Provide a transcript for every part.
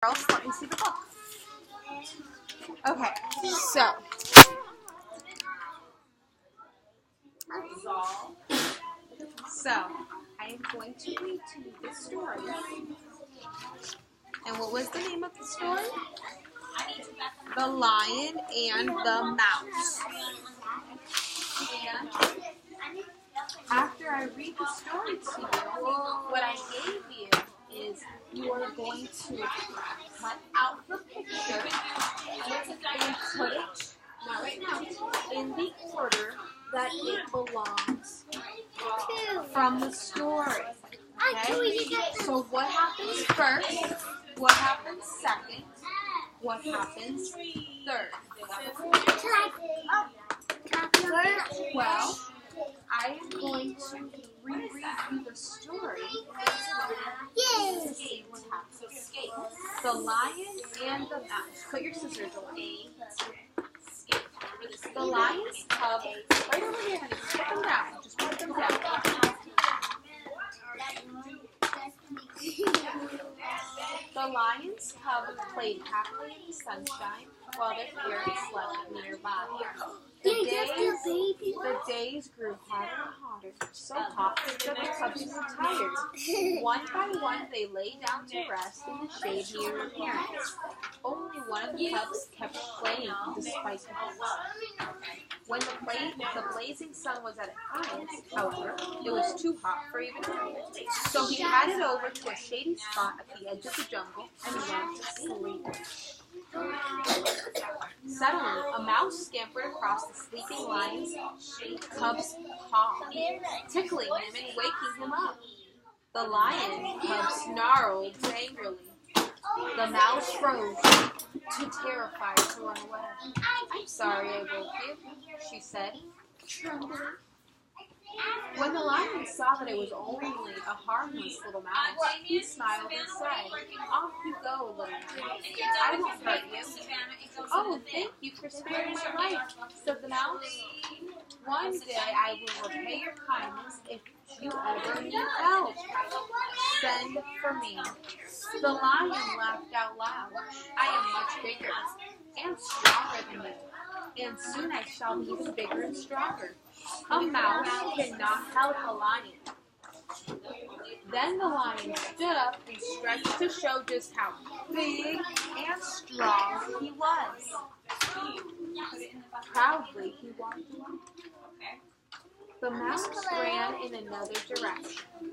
Else, let me see the book. Okay, so I am going to read to you the story. And what was the name of the story? The Lion and the Mouse. And after I read the story to you, what I gave you is you are going to cut out the picture and put it, not right now, in the order that it belongs from the story. Okay? So what happens first? What happens second? What happens third? Well, I am going to reread you the story to see what happens. The Lion and the Mouse. Put your scissors away. The lion's cub, right over here, honey. Just put them down. Just put them down. The lion's cub played happily in the sunshine while their parents slept nearby. The days grew hotter and hotter, so hot that the cubs grew tired. One by one, they lay down to rest in the shade near their parents. Only one of the cubs kept playing despite the heat. When the blazing sun was at its highest, however, it was too hot for even him. So he headed over to a shady spot at the edge of the jungle and went to sleep. Suddenly, a mouse scampered across the sleeping lion's cub's paw, tickling him and waking him up. The lion cub snarled angrily. The mouse rose, too terrified to run away. "I'm sorry I woke you," she said, trembling. When the lion saw that it was only a harmless little mouse, he smiled and said, "Off you go, little mouse. I won't hurt you." "Oh, thank you for sparing my life," said the mouse. "One day I will repay your kindness if you ever need help. Send for me." The lion laughed out loud. "I am much bigger and stronger than you, and soon I shall be even bigger and stronger. A mouse cannot help a lion." Then the lion stood up and stretched to show just how big and strong he was. Proudly he walked away. The mouse ran in another direction.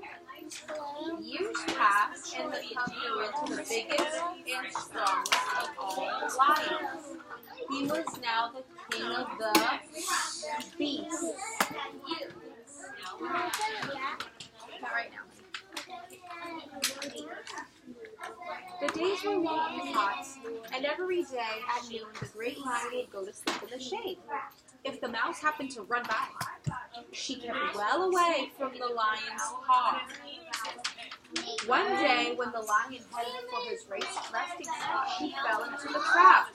Years passed, and the cub grew into the biggest and strongest of all the lions. He was now the king of the beasts. Not right now. The days were long and hot, and every day at noon the great lion would go to sleep in the shade. If the mouse happened to run by, she kept well away from the lion's paw. One day, when the lion headed for his resting spot, he fell into the trap.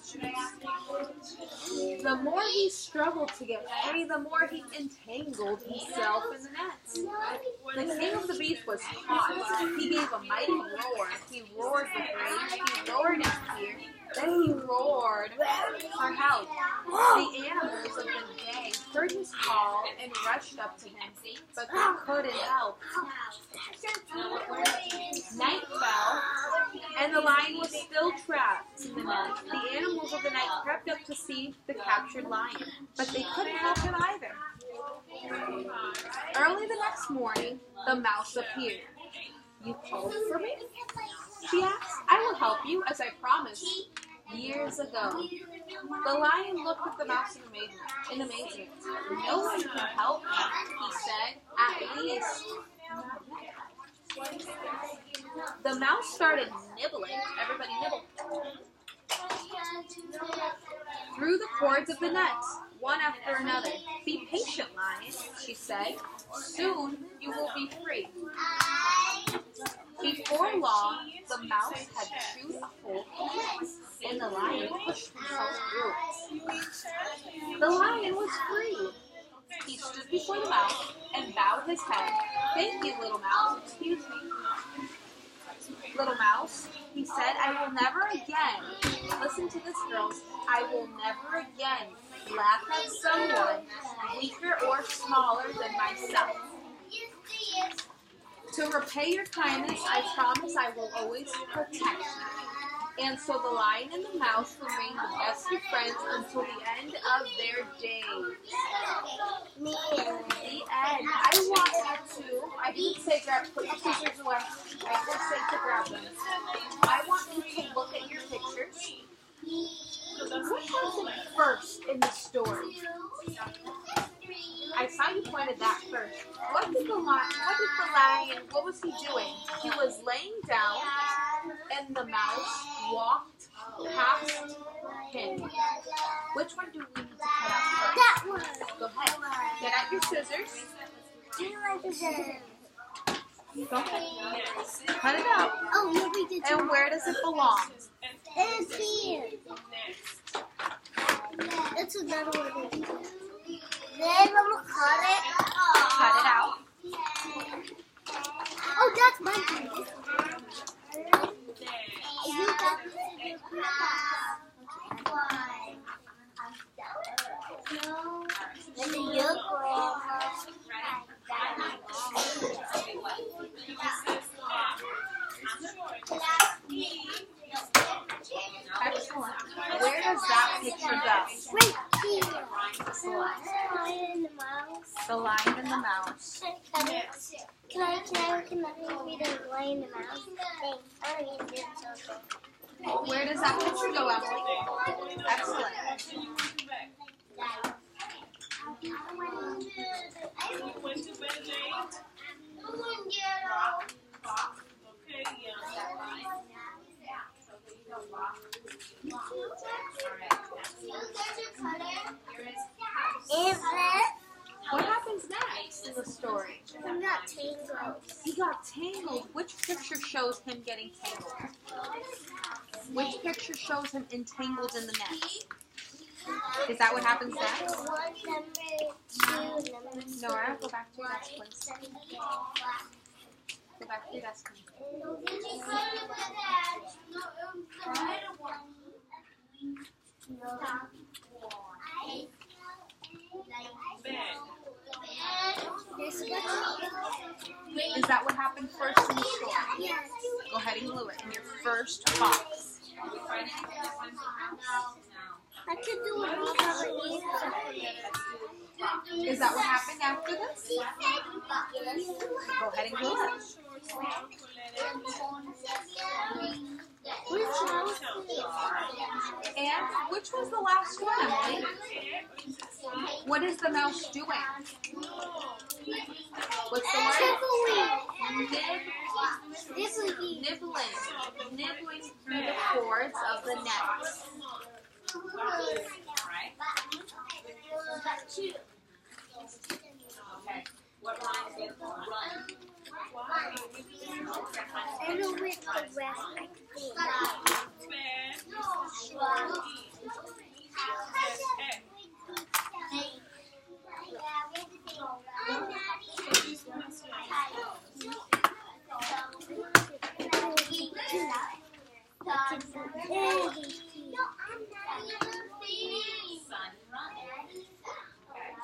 The more he struggled to get free, the more he entangled himself in the nets. The king of the beasts was caught. He gave a mighty roar. He roared with rage. He roared in fear. Then he roared for help. The animals of the day heard his call and rushed up to him, but they couldn't help. Night fell, and the lion was still trapped in the net. The animals of the night crept up to see the captured lion, but they couldn't help him either. Early the next morning, the mouse appeared. "You called for me?" she asked. "I will help you, as I promised years ago." The lion looked at the mouse in amazement. "No one can help me," he said. "At least not yet." The mouse started nibbling. Everybody nibbled. Through the cords of the net, one after another. "Be patient, lion," she said. "Soon you will be free." Before long, the mouse had chewed a hole in the net, and the lion pushed himself through it. The lion was free. He stood before the mouse and bowed his head. "Thank you, little mouse. Excuse me." "Little mouse," he He said, I will never again, listen to this, girls, I will never again laugh at someone weaker or smaller than myself. To repay your kindness, I promise I will always protect you. And so the lion and the mouse remained the best of friends until the end of their days. The end. I want you to, I didn't say put your scissors away. I just said to grab them. I want you to look at your pictures. What happened first in the story? I saw you pointed that first. What was he doing? He was laying down and the mouse walked past him. Which one do we need to cut out first? That one. Go ahead. Get out your scissors. Do you like the scissors? Go ahead. Cut it out. Oh, no, we did. And where does it belong? It's here. It's another one. Then I'm gonna cut it. Cut it out. Oh, that's my piece. You got this. No. And your grandma. Excellent. Where does that picture go? Right here. Excellent. The lion and the mouse. The lion and the mouse. Can I read the lion and the mouse? Thanks. Where does that picture go, Emily? Excellent. What happens next in the story? He got tangled. He got tangled. Which picture shows him getting tangled? Which picture shows him entangled in the net? Is that what happens next? Nora, go back to your desk, please. Go back to your desk, please. Is that what happened first in the story? Yes. Go ahead and glue it in your first box. I could do it. Is that what happened after this? Go ahead and glue it. And which was the last one, Emily? What is the mouse doing? What's the word? Nibbling through the cords of the net. I know with the rest, I think.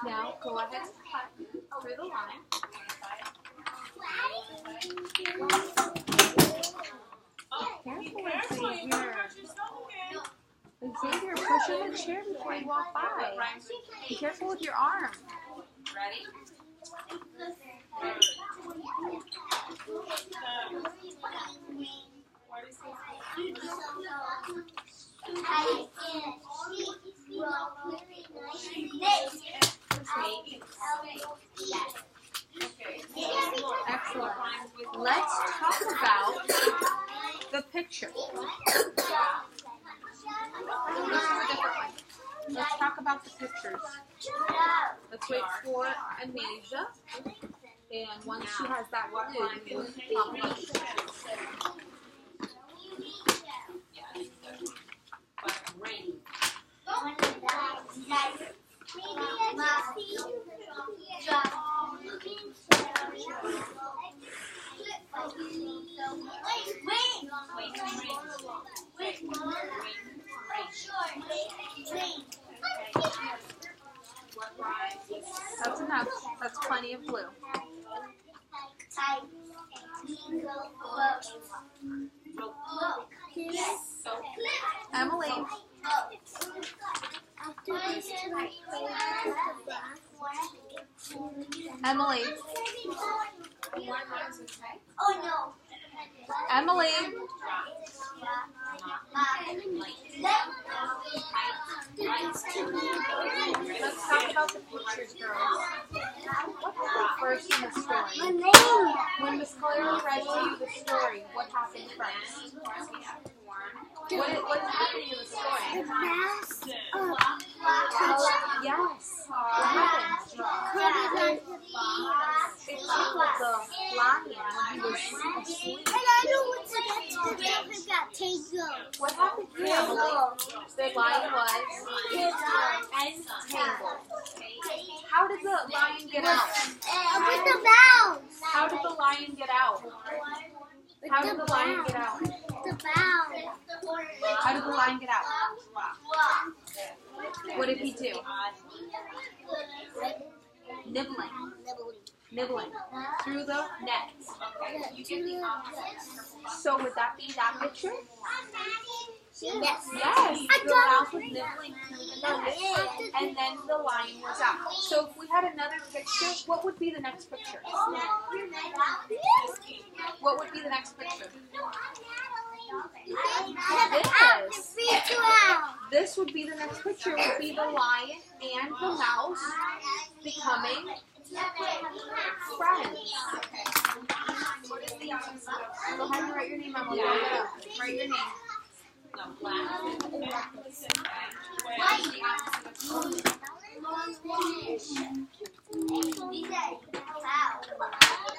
Now go ahead and cut through the line. Careful, Xavier, push in the chair before you walk by. Be careful with your arm. Ready? Excellent. Let's talk about the picture. Let's talk about the pictures. Let's wait for Anasia. And once she has that glue, we will talk about the pictures. Wait. Emily. After this, can I play with the bath? Emily. Oh no. Emily. Let's talk about the pictures, girls. What happened first in the story? When Ms.Calero read to you the story, what happened first? What's happening in the story? The mouse Yes. What happened? It tickled the lion when he was asleep. And I know what's the next picture of him got tangled. What happened here, Emily? The lion was entangled. How did the lion get out? With the mouse. How did the lion get out? How did the lion get out? The mouse. How did the lion get out? What did he do? Nibbling through the net. So would that be that picture? Yes. Yes. The mouse was nibbling through the net, and then the lion was out. So if we had another picture, what would be the next picture? What would be the next picture? This would be the next picture. Would be the lion and the mouse becoming friends. Go ahead and write your name, Emily. Write your name.